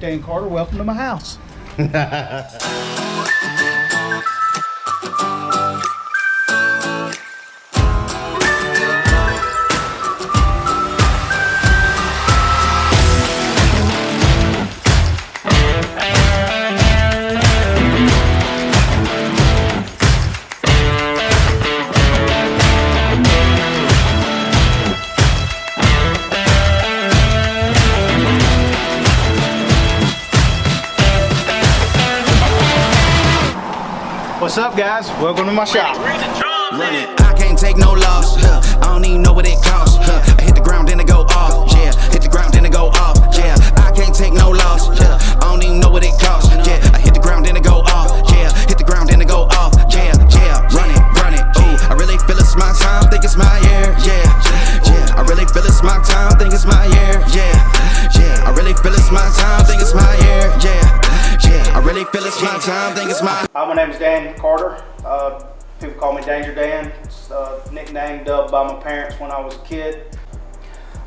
Dan Carter, welcome to my house. What's up, guys? Welcome to my shop. Run it. I can't take no loss. I don't even know what it costs. I hit the ground, then it go off. Yeah, hit the ground, then it go off. Yeah, I can't take no loss. I don't even know what it costs. Yeah, I hit the ground, then it go off. Yeah, hit the ground, then it go off. Yeah, run it, run it. Ooh, I really feel it's my time, think it's my year. Yeah, I really feel it's my time, think it's my year. Yeah, I really feel it's my time, think it's my year. Yeah, I really feel it's my time, think it's my. Hi, my name is Dan Carter. People call me Danger Dan. It's a nickname dubbed by my parents when I was a kid.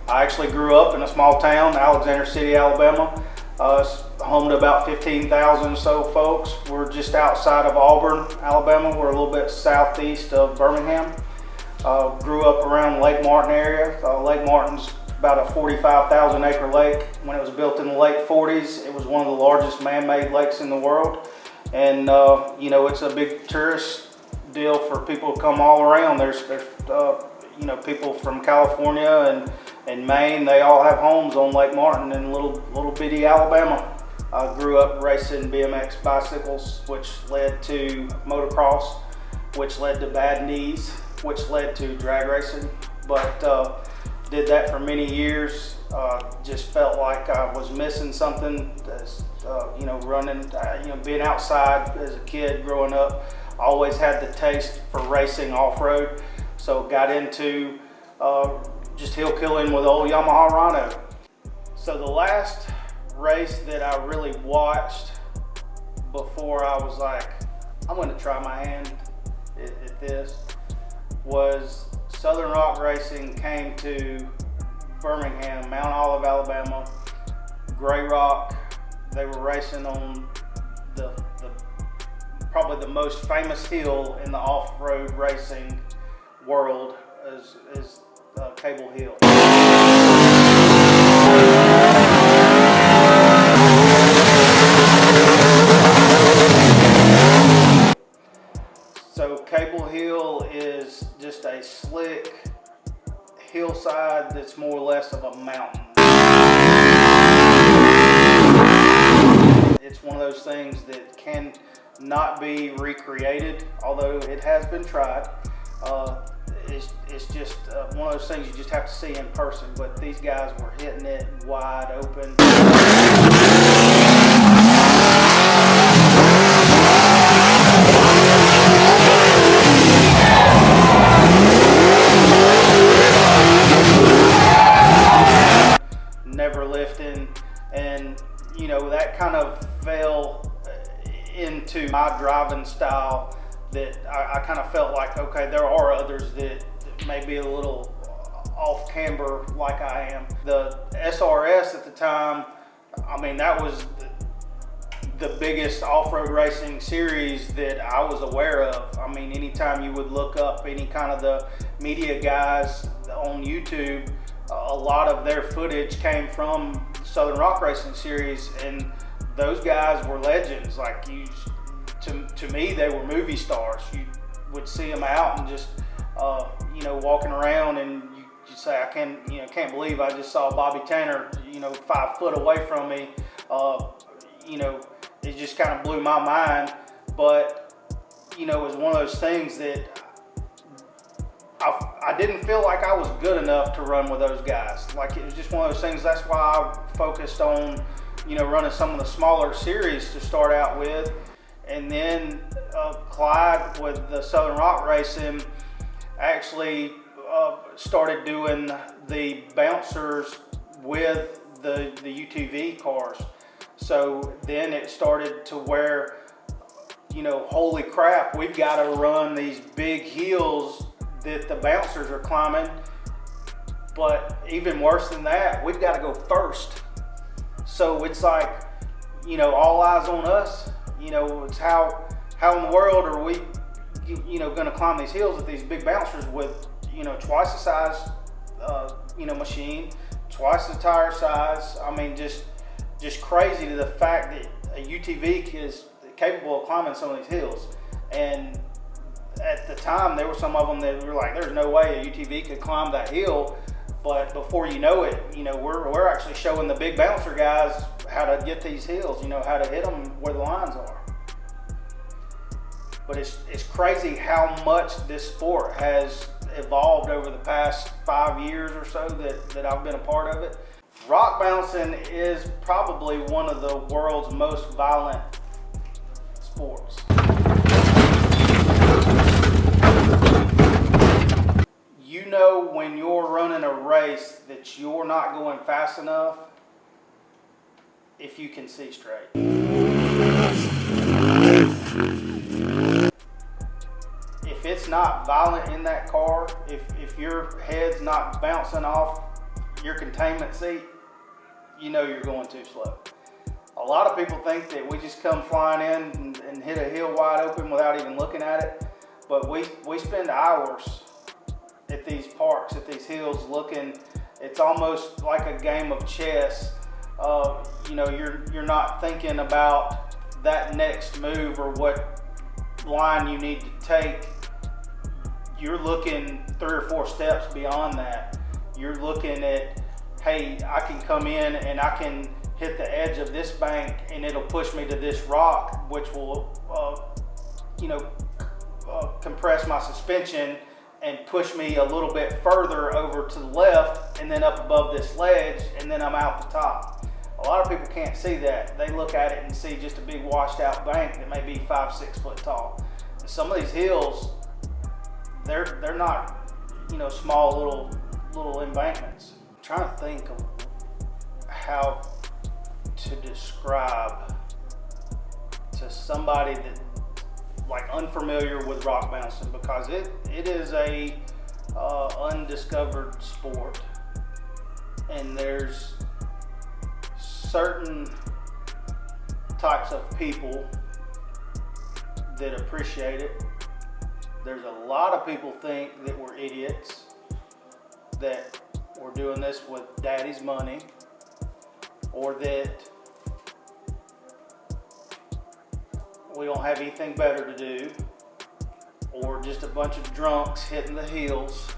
I actually grew up in a small town, Alexander City, Alabama. It's home to about 15,000 or so folks. We're just outside of Auburn, Alabama. We're a little bit southeast of Birmingham. Grew up around Lake Martin area. Lake Martin's about a 45,000 acre lake. When it was built in the late 40s, it was one of the largest man-made lakes in the world. And you know, it's a big tourist deal for people to come all around. There's you know, people from California and Maine. They all have homes on Lake Martin in little bitty Alabama. I grew up racing BMX bicycles, which led to motocross, which led to bad knees, which led to drag racing. But did that for many years. Just felt like I was missing something. You know, running, you know, being outside as a kid growing up, I always had the taste for racing off-road. So got into just hill killing with old Yamaha Rhino. So the last race that I really watched before I was like, I'm gonna try my hand at this, was Southern Rock Racing came to Birmingham, Mount Olive, Alabama, Gray Rock. They were racing on the probably the most famous hill in the off-road racing world is Cable Hill. So Cable Hill is just a slick hillside that's more or less of a mountain. It's one of those things that can not be recreated, although it has been tried. It's just one of those things you just have to see in person, but these guys were hitting it wide open. Never lifting, and you know, that kind of fell into my driving style, that I kind of felt like, okay, there are others that may be a little off camber like I am. The SRS at the time, I mean, that was the biggest off-road racing series that I was aware of. I mean, anytime you would look up any kind of the media guys on YouTube, a lot of their footage came from Southern Rock Racing series, and those guys were legends. Like, to me, they were movie stars. You would see them out and just, you know, walking around, and you say, I can't believe I just saw Bobby Tanner, you know, 5 foot away from me. You know, it just kind of blew my mind. But, you know, it was one of those things that I didn't feel like I was good enough to run with those guys. Like, it was just one of those things. That's why I focused on, you know, running some of the smaller series to start out with. And then Clyde with the Southern Rock Racing actually started doing the bouncers with the UTV cars. So then it started to where, you know, holy crap, we've got to run these big hills that the bouncers are climbing. But even worse than that, we've got to go first. So it's like, you know, all eyes on us. You know, it's how in the world are we, you know, going to climb these hills with these big bouncers with, you know, twice the size, you know, machine, twice the tire size. I mean, just crazy to the fact that a UTV is capable of climbing some of these hills. And at the time, there were some of them that were like, there's no way a UTV could climb that hill. But before you know it, you know, we're actually showing the big bouncer guys how to get these hills, you know, how to hit them where the lines are. But it's crazy how much this sport has evolved over the past 5 years or so that I've been a part of it. Rock bouncing is probably one of the world's most violent sports. You know when you're running a race that you're not going fast enough if you can see straight. If it's not violent in that car, if your head's not bouncing off your containment seat, you know you're going too slow. A lot of people think that we just come flying in and hit a hill wide open without even looking at it, but we spend hours at these parks, at these hills looking. It's almost like a game of chess. You know, you're not thinking about that next move or what line you need to take. You're looking 3 or 4 steps beyond that. You're looking at, hey, I can come in and I can hit the edge of this bank and it'll push me to this rock, which will, you know, compress my suspension and push me a little bit further over to the left and then up above this ledge, and then I'm out the top. A lot of people can't see that. They look at it and see just a big washed out bank that may be 5-6 foot tall. And some of these hills, they're not, you know, small little embankments. I'm trying to think of how to describe to somebody that like unfamiliar with rock bouncing, because it is a undiscovered sport, and there's certain types of people that appreciate it. There's a lot of people think that we're idiots, that we're doing this with daddy's money, or that we don't have anything better to do, or just a bunch of drunks hitting the hills.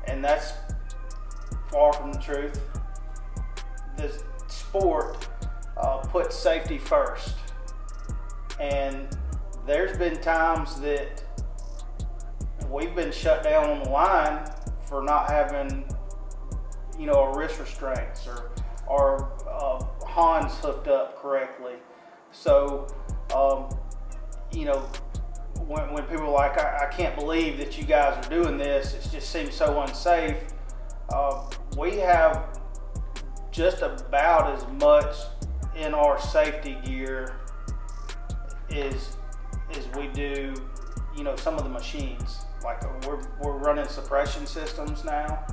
And that's far from the truth. This sport puts safety first. And there's been times that we've been shut down on the line for not having, you know, a wrist restraints or Hans hooked up correctly. So, you know, when people are like, I can't believe that you guys are doing this, it just seems so unsafe. We have just about as much in our safety gear as we do, you know, some of the machines. Like we're running suppression systems now.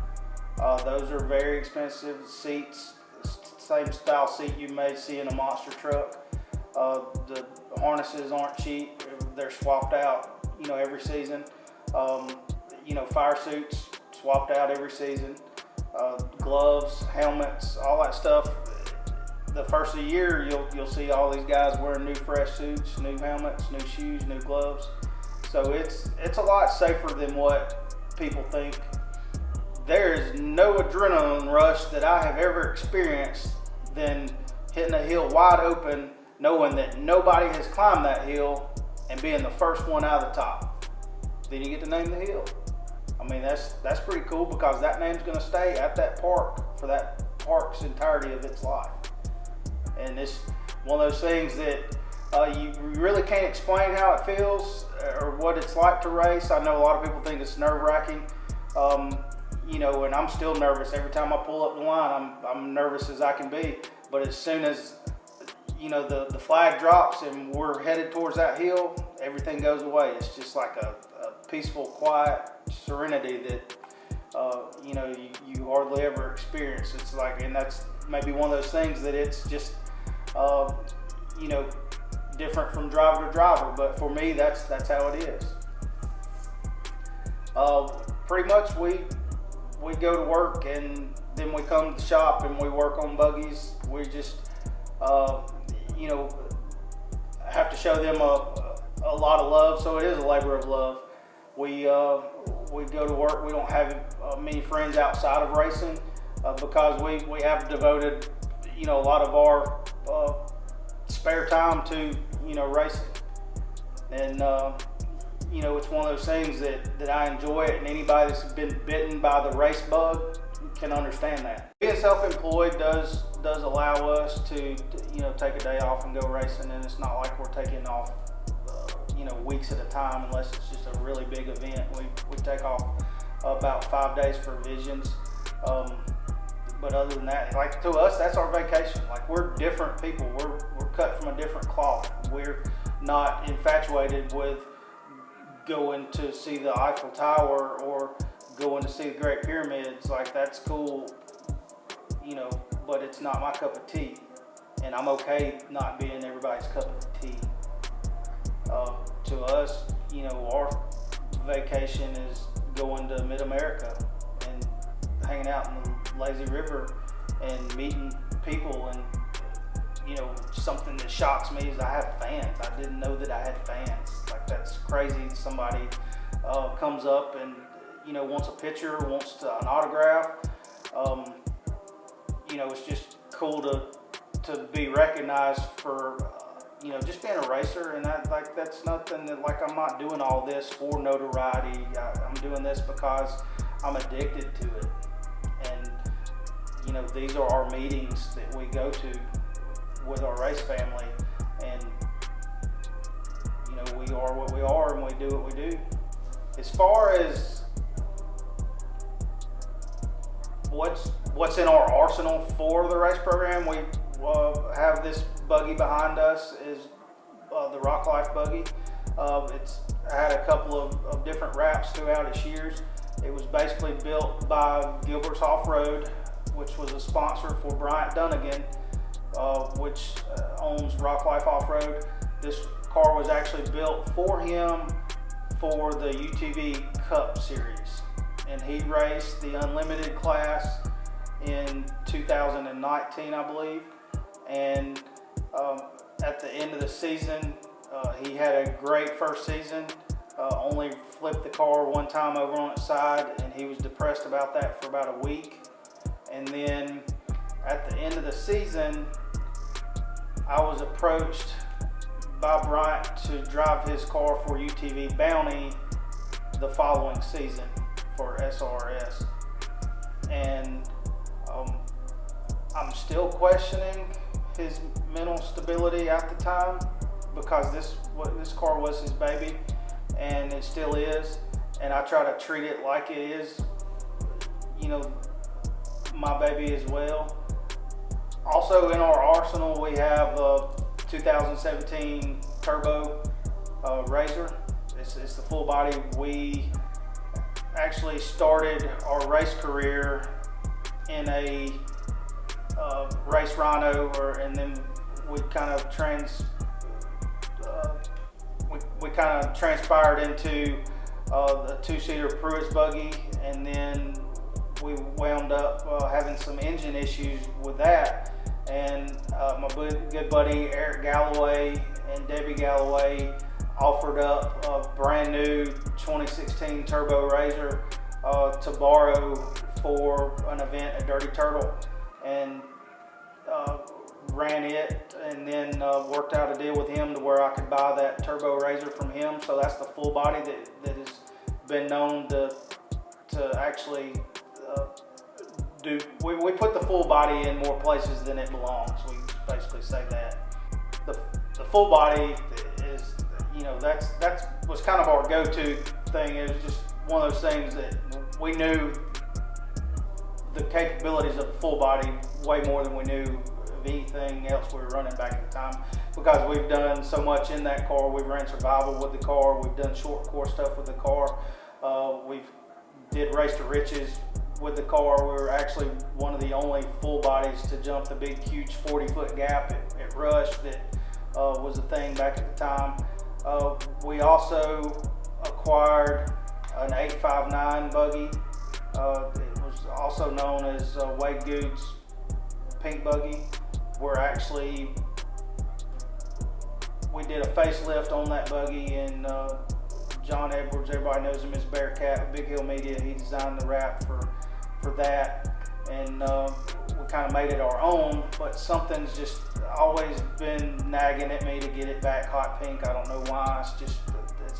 Those are very expensive. Seats, same style seat you may see in a monster truck. The harnesses aren't cheap. They're swapped out, you know, every season. You know, fire suits swapped out every season. Gloves, helmets, all that stuff. The first of the year, you'll see all these guys wearing new fresh suits, new helmets, new shoes, new gloves. So it's a lot safer than what people think. There is no adrenaline rush that I have ever experienced than hitting a hill wide open, knowing that nobody has climbed that hill, and being the first one out of the top. Then you get to name the hill. I mean, that's pretty cool, because that name's going to stay at that park for that park's entirety of its life. And it's one of those things that you really can't explain how it feels or what it's like to race. I know a lot of people think it's nerve-wracking, you know, and I'm still nervous. Every time I pull up the line, I'm nervous as I can be. But as soon as, you know, the flag drops and we're headed towards that hill, everything goes away. It's just like a peaceful, quiet serenity that, you know, you hardly ever experience. It's like, and that's maybe one of those things that it's just you know, different from driver to driver, but for me, that's how it is. Pretty much we go to work and then we come to the shop and we work on buggies. We just, you know, have to show them a lot of love, so it is a labor of love. We go to work. We don't have many friends outside of racing because we have devoted, you know, a lot of our spare time to, you know, racing. And you know, it's one of those things that I enjoy it, and anybody that's been bitten by the race bug can understand that. Being self-employed does allow us to, you know, take a day off and go racing, and it's not like we're taking off you know, weeks at a time unless it's just a really big event. We take off about 5 days for Visions, but other than that, like, to us, that's our vacation. Like, we're different people. We're cut from a different cloth. We're not infatuated with going to see the Eiffel Tower or going to see the Great Pyramids. Like, that's cool, you know, but it's not my cup of tea, and I'm okay not being everybody's cup of tea. To us, you know, our vacation is going to Mid-America and hanging out in the lazy river and meeting people. And, you know, something that shocks me is I have fans. I didn't know that I had fans. Like, that's crazy. Somebody comes up and, you know, wants a picture, wants an autograph. You know, it's just cool to be recognized for, you know, just being a racer. And that's nothing that, like, I'm not doing all this for notoriety. I'm doing this because I'm addicted to it. And, you know, these are our meetings that we go to with our race family. And, you know, we are what we are and we do what we do. As far as what's in our arsenal for the race program, we have this buggy behind us is the Rock Life buggy. It's had a couple of different wraps throughout its years. It was basically built by Gilbert's Off-Road, which was a sponsor for Bryant Dunnigan, which owns Rock Life Off-Road. This car was actually built for him for the UTV Cup series, and he raced the Unlimited class in 2019, I believe. And at the end of the season, he had a great first season, only flipped the car one time over on its side, and he was depressed about that for about a week. And then at the end of the season, I was approached by Bryant to drive his car for UTV Bounty the following season for SRS. And I'm still questioning his mental stability at the time, because this car was his baby, and it still is, and I try to treat it like it is, you know, my baby as well. Also in our arsenal, we have a 2017 Turbo Razor. It's the full body. We actually started our race career in a race Rhino, and then we kind of transpired into the two-seater Pruitt's buggy, and then we wound up having some engine issues with that. And my good buddy Eric Galloway and Debbie Galloway offered up a brand new 2016 Turbo Razor to borrow for an event at Dirty Turtle, and ran it, and then worked out a deal with him to where I could buy that Turbo Razor from him. So that's the full body that has been known to actually do. We put the full body in more places than it belongs. We basically say that. The full body is, you know, that was kind of our go-to thing. It was just one of those things that we knew the capabilities of the full body way more than we knew of anything else we were running back at the time, because we've done so much in that car. We've ran survival with the car. We've done short course stuff with the car. We've did Race to Riches with the car. We were actually one of the only full bodies to jump the big, huge 40-foot gap at Rush that was a thing back at the time. We also acquired an 859 buggy. It was also known as Wade Good's pink buggy. We did a facelift on that buggy, and John Edwards, everybody knows him as Bearcat, Big Hill Media, he designed the wrap for that, and we kind of made it our own, but something's just always been nagging at me to get it back hot pink. I don't know why. It's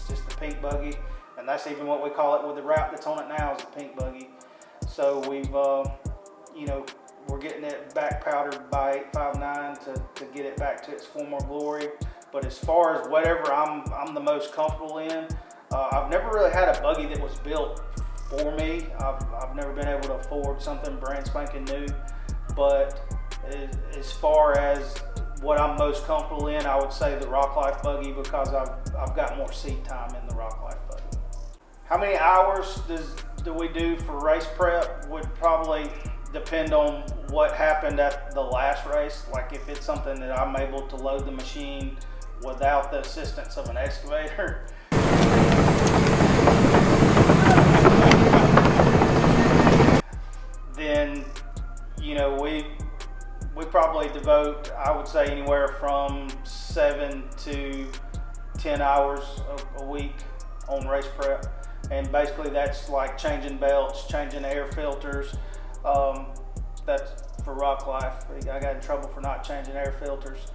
just the pink buggy, and that's even what we call it with the wrap that's on it now, is the pink buggy. So we've we're getting it back powdered by 859 to get it back to its former glory. But as far as whatever I'm the most comfortable in, I've never really had a buggy that was built for me. I've never been able to afford something brand spanking new. But as far as what I'm most comfortable in, I would say the Rock Life buggy, because I've got more seat time in the Rock Life buggy. How many hours do we do for race prep would probably depend on what happened at the last race. Like if it's something that I'm able to load the machine without the assistance of an excavator, then we probably devote, I would say, anywhere from 7 to 10 hours a week on race prep. And basically that's like changing belts, changing air filters. That's for Rock Life. I got in trouble for not changing air filters.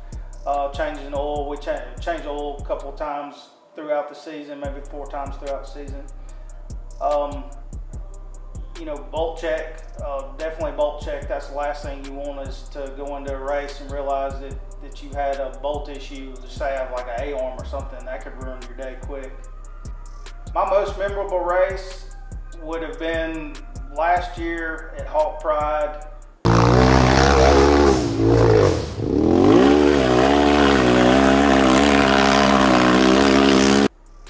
Changing oil, we change oil a couple of times throughout the season, maybe 4 times throughout the season. Bolt check, definitely bolt check. That's the last thing you want, is to go into a race and realize that you had a bolt issue, say have like an A-arm or something. That could ruin your day quick. My most memorable race would have been last year at Hawk Pride.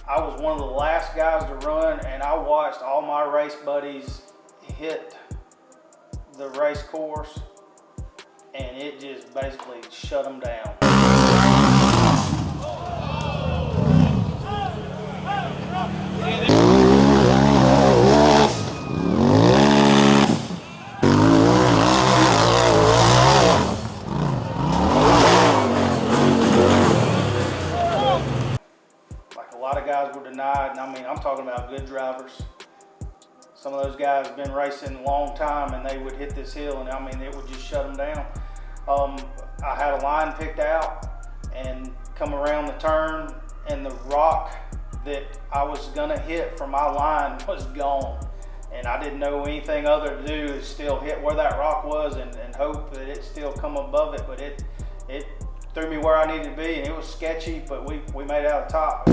I was one of the last guys to run, and I watched all my race buddies hit the race course, and it just basically shut them down. Like a lot of guys were denied, and I mean, I'm talking about good drivers. Some of those guys have been racing a long time, and they would hit this hill, and I mean, it would just shut them down. I had a line picked out and come around the turn, and the rock that I was gonna hit from my line was gone. And I didn't know anything other to do is still hit where that rock was and hope that it still come above it. But it threw me where I needed to be, and it was sketchy, but we made it out the top.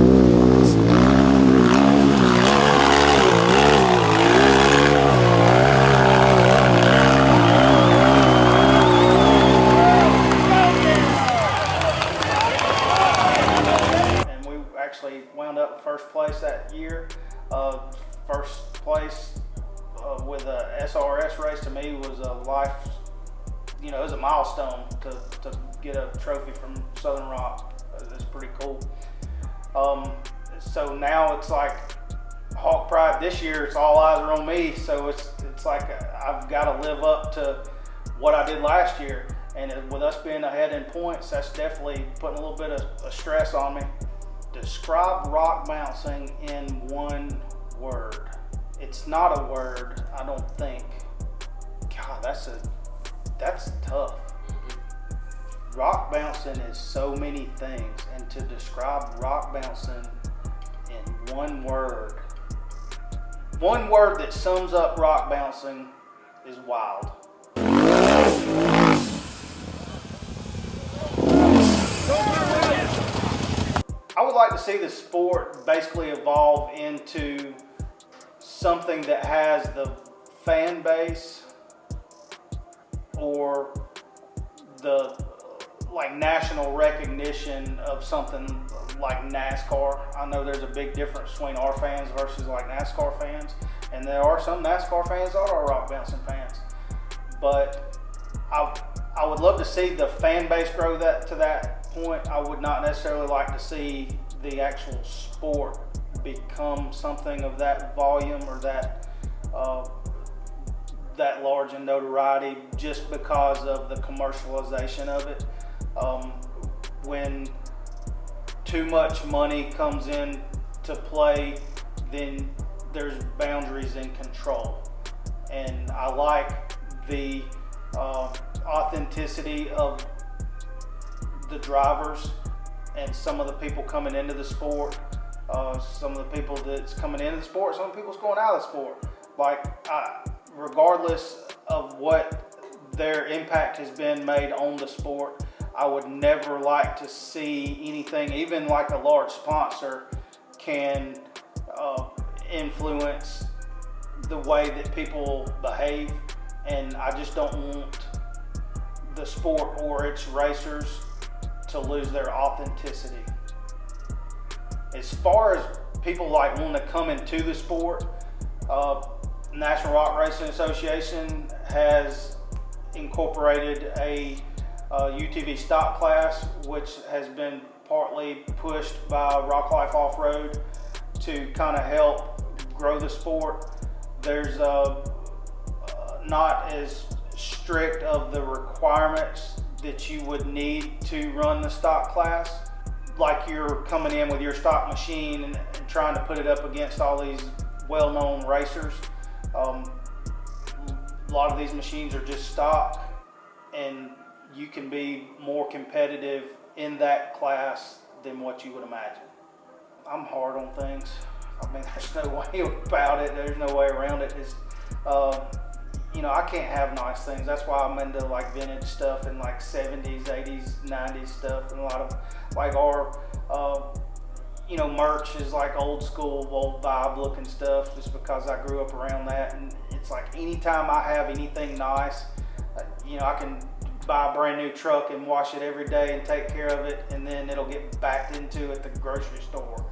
And we actually wound up first place that year. First place with a SRS race to me was a life, it was a milestone to get a trophy from Southern Rock. It's pretty cool. So now it's like Hawk Pride this year, it's all eyes are on me. So it's like I've got to live up to what I did last year. And with us being ahead in points, that's definitely putting a little bit of stress on me. Describe rock bouncing in one word. It's not a word, I don't think. God, that's tough. Rock bouncing is so many things, and to describe rock bouncing in one word that sums up rock bouncing is wild. I would like to see the sport basically evolve into something that has the fan base or the national recognition of something like NASCAR. I know there's a big difference between our fans versus like NASCAR fans, and there are some NASCAR fans that are rock bouncing fans. But I would love to see the fan base grow to that point. I would not necessarily like to see the actual sport become something of that volume or that large in notoriety just because of the commercialization of it. When too much money comes in to play, then there's boundaries in control. And I like the authenticity of the drivers and some of the people coming into the sport, some of the people that's coming into the sport, some of the people that's going out of the sport. Like, regardless of what their impact has been made on the sport, I would never like to see anything, even like a large sponsor can influence the way that people behave. And I just don't want the sport or its racers to lose their authenticity. As far as people like wanting to come into the sport, National Rock Racing Association has incorporated a UTV stock class, which has been partly pushed by Rock Life Off-Road to kind of help grow the sport. There's not as strict of the requirements that you would need to run the stock class. Like you're coming in with your stock machine and trying to put it up against all these well-known racers. A lot of these machines are just stock, and you can be more competitive in that class than what you would imagine. I'm hard on things. I mean, there's no way about it. There's no way around it. It's, you know, I can't have nice things. That's why I'm into like vintage stuff and like 70s, 80s, 90s stuff, and a lot of like our, you know, merch is like old school, old vibe looking stuff, just because I grew up around that. And it's like anytime I have anything nice, you know, I can buy a brand new truck and wash it every day and take care of it, and then it'll get backed into at the grocery store.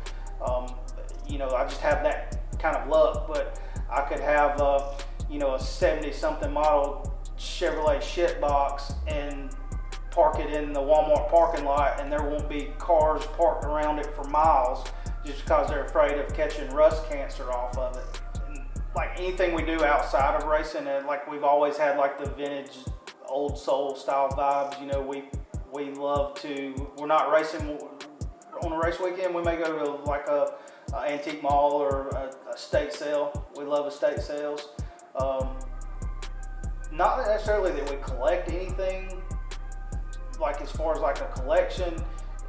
You know, I just have that kind of luck. But I could have you know, a 70-something model Chevrolet shitbox and park it in the Walmart parking lot, and there won't be cars parked around it for miles just because they're afraid of catching rust cancer off of it. And like anything we do outside of racing, and like we've always had like the vintage old soul style vibes. You know, we love to, we're not racing on a race weekend, we may go to like a antique mall or a estate sale. We love estate sales. Not necessarily that we collect anything, like as far as like a collection,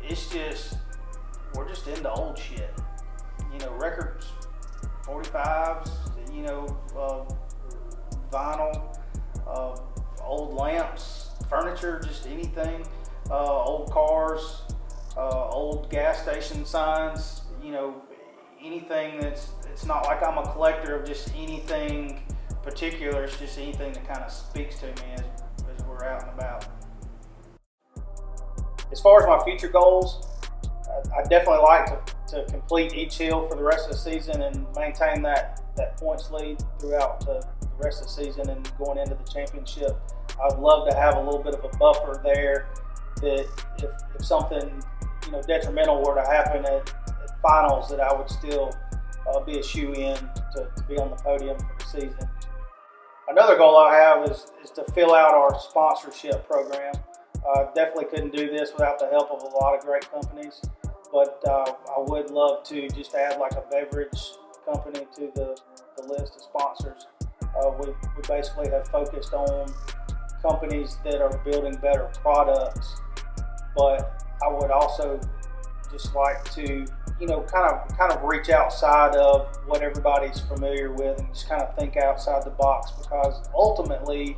it's just, we're just into old shit. You know, records, 45s, you know, vinyl, old lamps, furniture, just anything, old cars, old gas station signs, you know, anything that's, it's not like I'm a collector of just anything particular, it's just anything that kind of speaks to me as we're out and about. As far as my future goals, I definitely like to complete each hill for the rest of the season and maintain that points lead throughout the rest of the season and going into the championship. I'd love to have a little bit of a buffer there, that if something, you know, detrimental were to happen at finals, that I would still be a shoe-in to be on the podium for the season. Another goal I have is to fill out our sponsorship program. Definitely couldn't do this without the help of a lot of great companies, but I would love to just add like a beverage company to the list of sponsors. We basically have focused on companies that are building better products, but I would also just like to, you know, kind of reach outside of what everybody's familiar with and just kind of think outside the box, because ultimately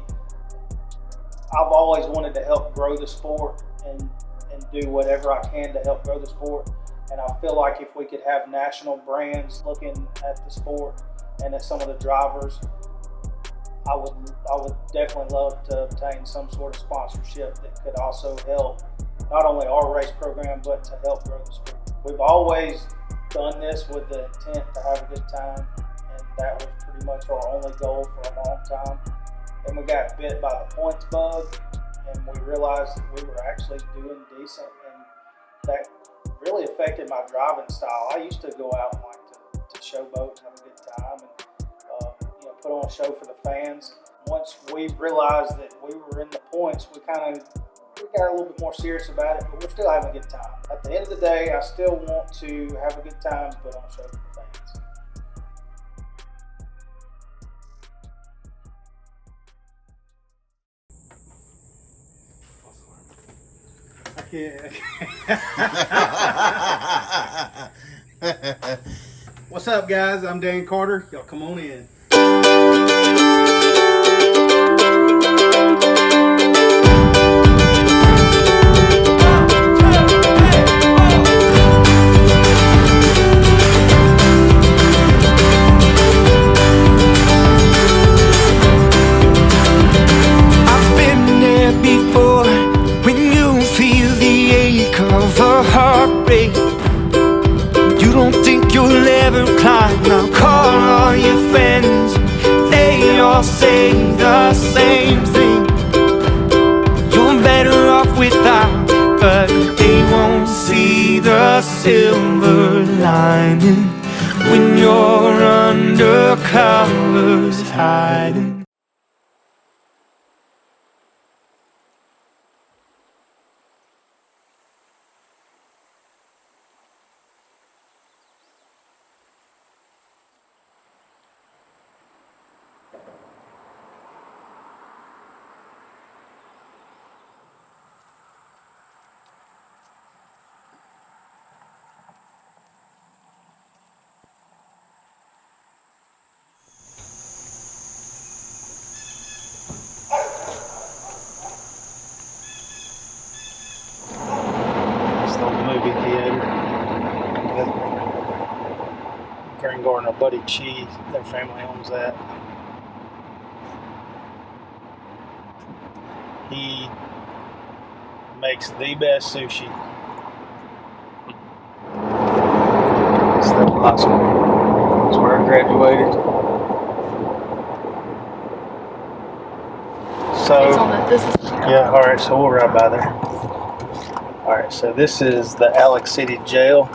I've always wanted to help grow the sport and do whatever I can to help grow the sport. And I feel like if we could have national brands looking at the sport and at some of the drivers, I would definitely love to obtain some sort of sponsorship that could also help not only our race program, but to help grow the sport. We've always done this with the intent to have a good time, and that was pretty much our only goal for a long time. Then we got bit by the points bug, and we realized that we were actually doing decent, and that really affected my driving style. I used to go out and like to showboat and have a good time, and put on a show for the fans. Once we realized that we were in the points, we got a little bit more serious about it, but we're still having a good time. At the end of the day, I still want to have a good time, put on a show for the fans. What's up, guys? I'm Dan Carter. Y'all come on in. I've been there before, when you feel the ache of a heartbreak. You don't think you'll ever climb. Now call all your friends, they all say the same thing. You're better off without, but they won't see the silver lining when you're under covers hiding. Movie theater. Green Gardener Buddy Cheese, their family owns that. He makes the best sushi. It's that awesome. That's where I graduated. So yeah, all right. So we'll ride by there. All right, so this is the Alex City Jail.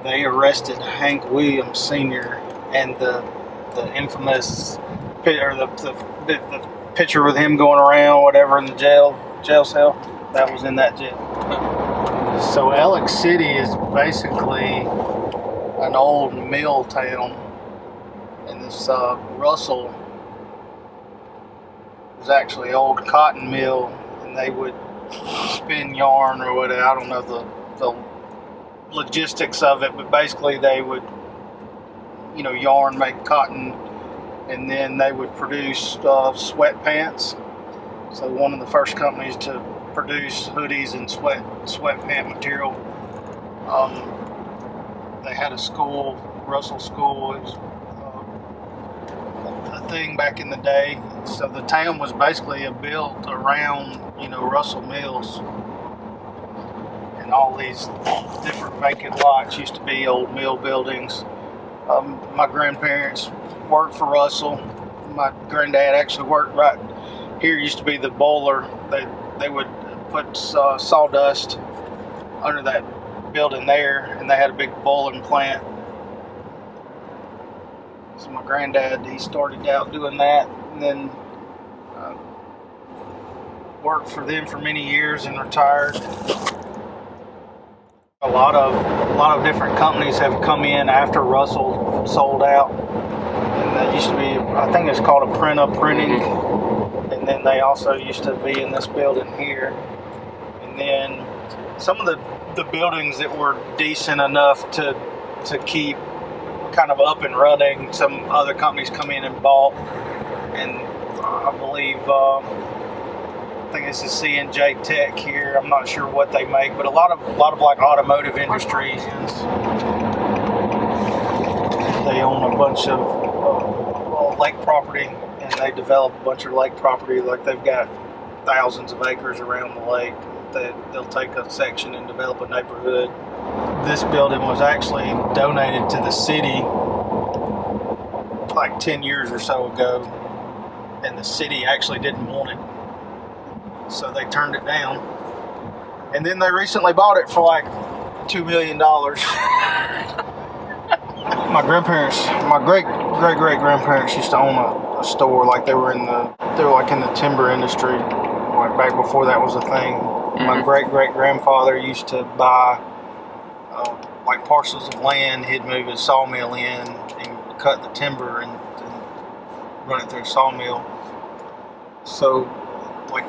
They arrested Hank Williams Sr. and the infamous the picture with him going around, whatever, in the jail cell. That was in that jail. So Alex City is basically an old mill town, and this Russell was actually an old cotton mill. And they would spin yarn or whatever. I don't know the logistics of it, but basically they would, yarn, make cotton, and then they would produce sweatpants. So one of the first companies to produce hoodies and sweatpant material. They had a school, Russell School. It was a thing back in the day. So the town was basically built around, Russell Mills, and all these different vacant lots used to be old mill buildings. My grandparents worked for Russell. My granddad actually worked right here. Used to be the boiler. They would put sawdust under that building there, and they had a big boiling plant. So my granddad, he started out doing that, and then worked for them for many years and retired. A lot of different companies have come in after Russell sold out, and that used to be, I think it's called Apprenta Printing, and then they also used to be in this building here. And then some of the buildings that were decent enough to keep kind of up and running, some other companies come in and bought, and I believe I think this is C&J Tech here. I'm not sure what they make, but a lot of like automotive industries. They own a bunch of lake property, and they develop a bunch of lake property. Like they've got thousands of acres around the lake that they'll take a section and develop a neighborhood. This building was actually donated to the city like 10 years or so ago, and the city actually didn't want it, so they turned it down. And then they recently bought it for like $2 million. My grandparents, my great grandparents used to own a store. Like they were like in the timber industry, like back before that was a thing. My great grandfather used to buy like parcels of land. He'd move his sawmill in and cut the timber and run it through a sawmill. So like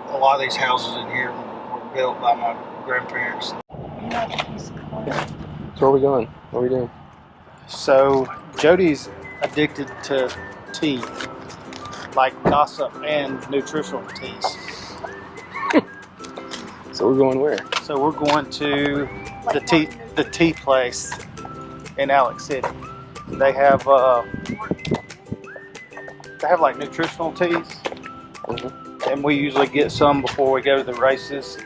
a lot of these houses in here were built by my grandparents. So where are we going? What are we doing? So Jody's addicted to tea, like gossip and nutritional teas. So we're going where? So we're going to the tea place in Alex City. They have like nutritional teas, and we usually get some before we go to the races.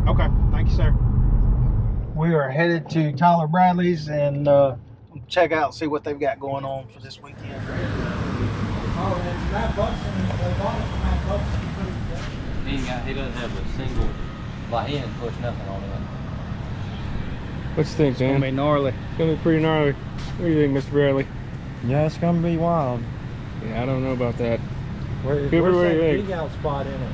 Okay, thank you, sir. We are headed to Tyler Bradley's and check out, see what they've got going on for this weekend. He doesn't have a single, like he ain't pushed nothing on it. What you think, It's gonna Dan? be gnarly. It's gonna be pretty gnarly. What do you think, Mr. Bradley? Yeah, it's gonna be wild. Yeah, I don't know about that. Where's Cooper, what do you that think? dig out spot in it?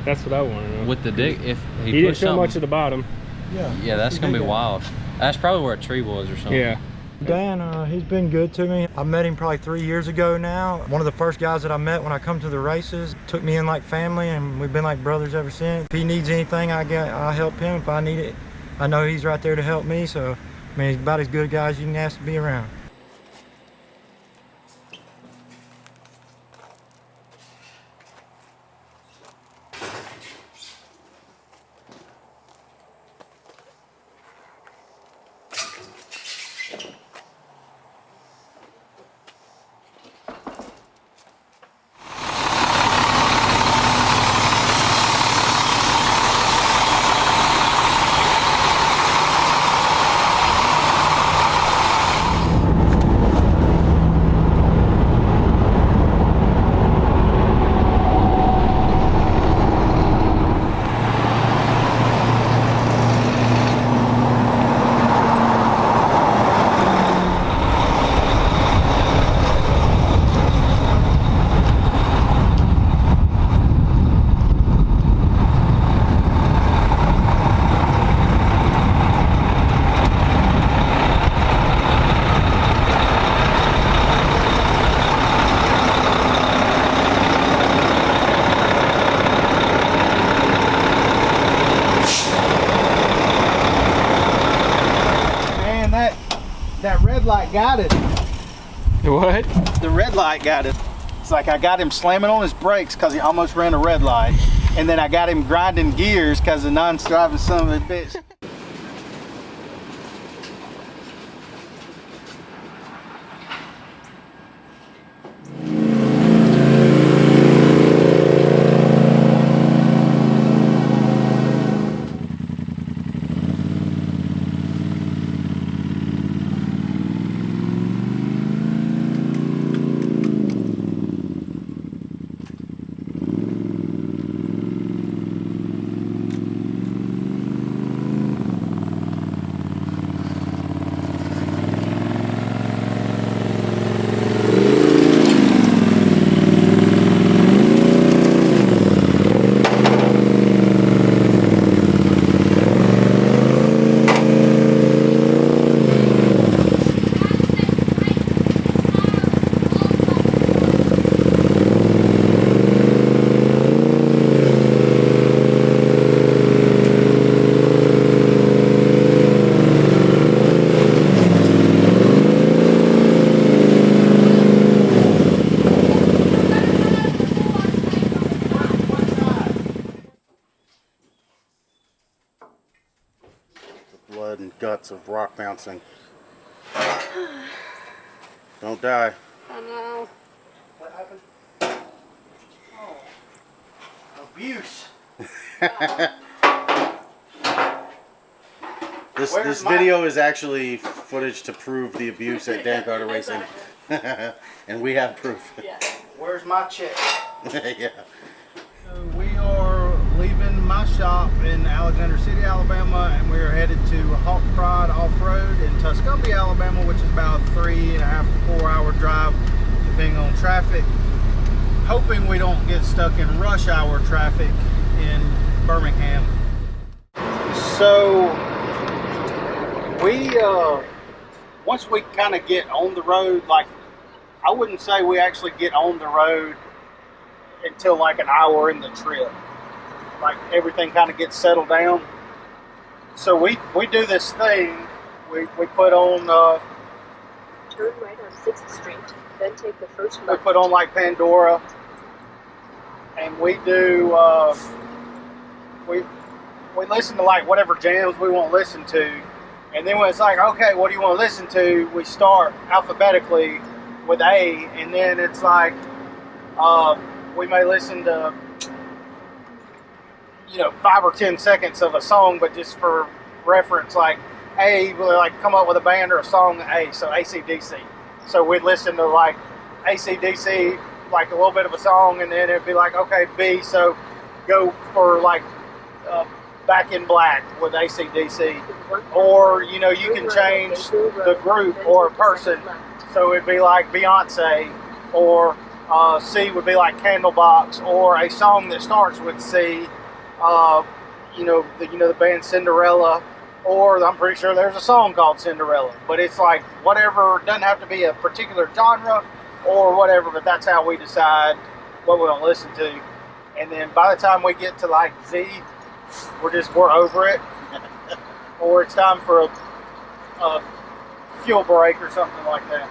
That's what I want to know. With the dig, if He he, didn't pushed show something, much at the bottom. yeah, that's gonna be wild. That's probably where a tree was or something. Yeah. Dan, he's been good to me. I met him probably 3 years ago now. One of the first guys that I met when I come to the races. Took me in like family, and we've been like brothers ever since. If he needs anything, I'll help him. If I need it, I know he's right there to help me. So, I mean, he's about as good a guy as you can ask to be around. That red light got it. What? The red light got it. It's like I got him slamming on his brakes because he almost ran a red light. And then I got him grinding gears because the non-striving son of a bitch. blood and guts of rock bouncing. Don't die. I know. What happened? Oh, abuse. This video is actually footage to prove the abuse at Dan Carter Racing. And we have proof. Yeah. Where's my check? Yeah. So we are leaving my shop in Alexander City, Alabama, and we are headed to Hawk Pride Off-Road in Tuscumbia, Alabama, which is about a 3.5 to 4 hour drive, depending on traffic. Hoping we don't get stuck in rush hour traffic in Birmingham. So we, once we kind of get on the road, like, I wouldn't say we actually get on the road until like an hour in the trip. Like everything kind of gets settled down. So we do this thing. We put on Turn right on 6th Street, then take the first we left. put on like Pandora, and we do we listen to like whatever jams we want to listen to, and then when it's like, okay, what do you want to listen to, we start alphabetically with A, and then it's like we may listen to 5 or 10 seconds of a song, but just for reference, like A, we'll like come up with a band or a song A, so AC/DC. So we'd listen to like AC/DC, like a little bit of a song, and then it'd be like, okay, B, so go for like Back in Black with AC/DC. Or, you can change the group or a person. So it'd be like Beyonce, or C would be like Candlebox, or a song that starts with C, the band Cinderella, or I'm pretty sure there's a song called Cinderella, but it's like whatever, doesn't have to be a particular genre or whatever, but that's how we decide what we want to listen to. And then by the time we get to like Z, we're over it, or it's time for a fuel break or something like that.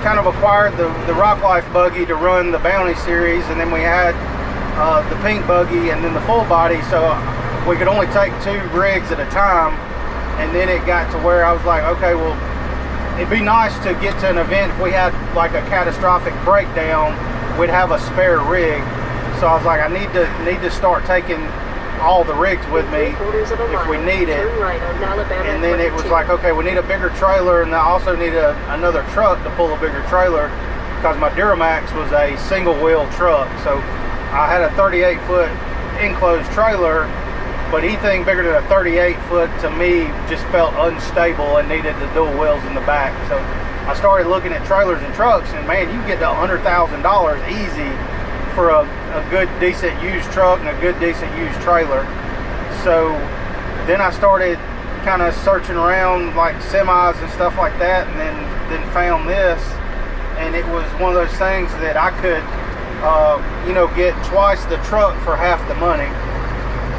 Kind of acquired the Rock Life buggy to run the Bounty series, and then we had the pink buggy and then the full body, so we could only take 2 rigs at a time. And then it got to where I was like, okay, well, it'd be nice to get to an event if we had like a catastrophic breakdown, we'd have a spare rig. So I was like, I need to start taking all the rigs with me if we need it. And then it was like, okay, we need a bigger trailer, and I also need another truck to pull a bigger trailer, because my Duramax was a single wheel truck. So I had a 38-foot enclosed trailer, but anything bigger than a 38-foot to me just felt unstable and needed the dual wheels in the back. So I started looking at trailers and trucks, and man, you can get to $100,000 easy for a good decent used truck and a good decent used trailer. So then I started kind of searching around like semis and stuff like that, and then found this, and it was one of those things that I could get twice the truck for half the money.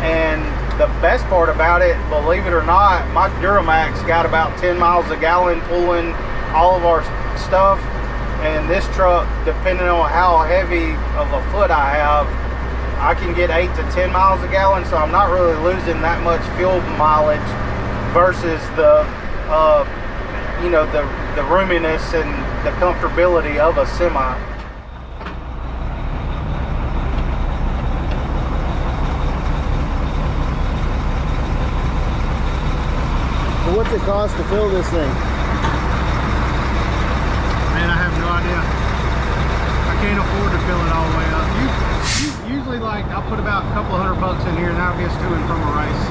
And the best part about it, believe it or not, my Duramax got about 10 miles a gallon pulling all of our stuff. And this truck, depending on how heavy of a foot I have, I can get 8 to 10 miles a gallon, so I'm not really losing that much fuel mileage versus the roominess and the comfortability of a semi. So what's it cost to fill this thing? Man, I have no idea. I can't afford to fill it all the way up. Usually, like, I'll put about a couple $100 in here, and that'll get us to and from a race.